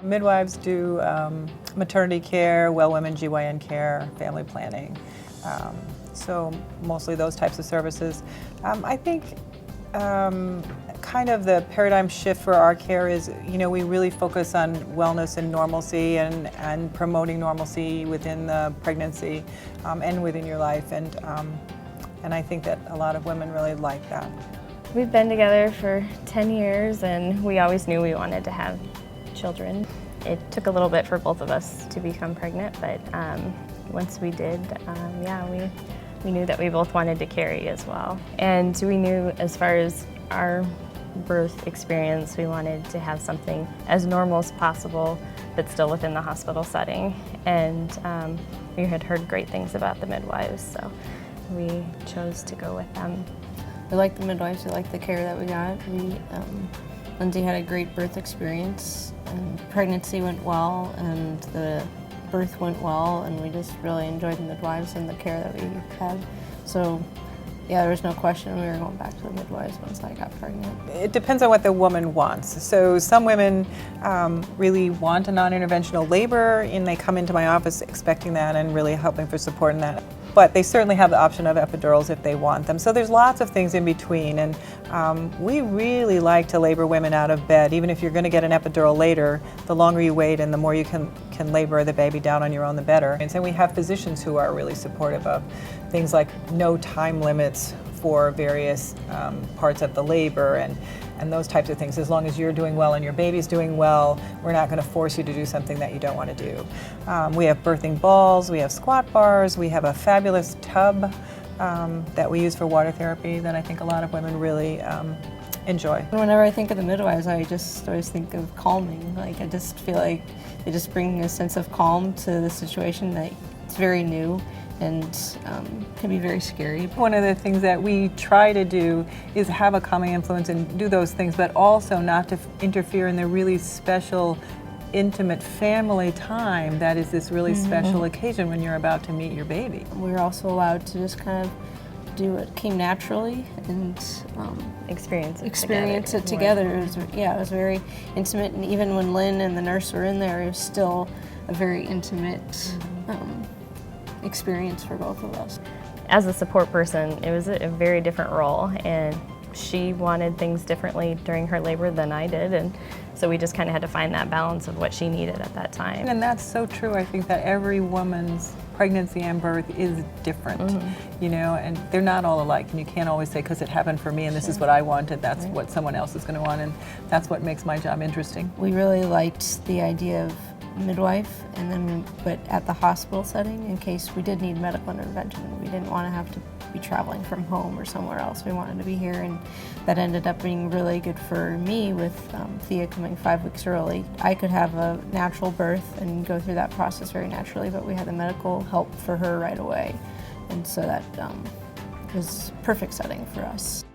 Midwives do maternity care, well women GYN care, family planning. So mostly those types of services. I think kind of the paradigm shift for our care is, we really focus on wellness and normalcy and promoting normalcy within the pregnancy and within your life. And I think that a lot of women really like that. We've been together for 10 years and we always knew we wanted to have children. It took a little bit for both of us to become pregnant, but once we did, we knew that we both wanted to carry as well. And we knew as far as our birth experience, we wanted to have something as normal as possible, but still within the hospital setting. And we had heard great things about the midwives, so we chose to go with them. We like the midwives, we like the care that we got. Lindsay had a great birth experience, and pregnancy went well, and the birth went well, and we just really enjoyed the midwives and the care that we had. So yeah, there was no question we were going back to the midwives once I got pregnant. It depends on what the woman wants. So some women really want a non-interventional labor, and they come into my office expecting that and really hoping for support in that. But they certainly have the option of epidurals if they want them. So there's lots of things in between, and we really like to labor women out of bed. Even if you're going to get an epidural later, the longer you wait and the more you can labor the baby down on your own, the better. And so we have physicians who are really supportive of things like no time limits for various parts of the labor and those types of things. As long as you're doing well and your baby's doing well, we're not going to force you to do something that you don't want to do. We have birthing balls, we have squat bars, we have a fabulous tub that we use for water therapy that I think a lot of women really enjoy. Whenever I think of the midwives, I just always think of calming. Like, I just feel like they just bring a sense of calm to the situation that it's very new and can be very scary. One of the things that we try to do is have a calming influence and do those things, but also not to interfere in the really special, intimate family time that is this really special occasion when you're about to meet your baby. We're also allowed to just kind of do what came naturally and experience it together. It was very intimate, and even when Lynn and the nurse were in there, it was still a very intimate experience for both of us. As a support person, it was a very different role, and she wanted things differently during her labor than I did, and so we just kind of had to find that balance of what she needed at that time. And that's so true. I think that every woman's pregnancy and birth is different, and they're not all alike, and you can't always say, because it happened for me and this is what I wanted, that's what someone else is going to want, and that's what makes my job interesting. We really liked the idea of midwife, but at the hospital setting, in case we did need medical intervention. We didn't want to have to be traveling from home or somewhere else. We wanted to be here, and that ended up being really good for me with Thea coming 5 weeks early. I could have a natural birth and go through that process very naturally, but we had the medical help for her right away, and so that was perfect setting for us.